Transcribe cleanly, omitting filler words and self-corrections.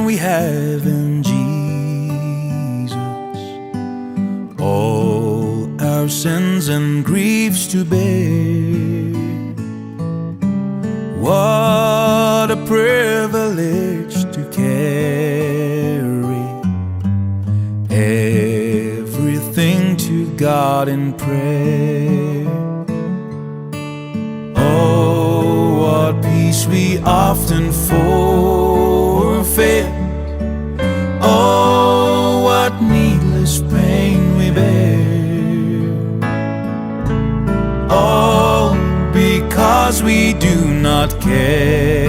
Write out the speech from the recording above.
we have in Jesus. All our sins and griefs to bear. What a privilege to carry everything to God in prayer. Oh, what peace we often forfeit. Oh, what needless pain we bear. All because we do not care.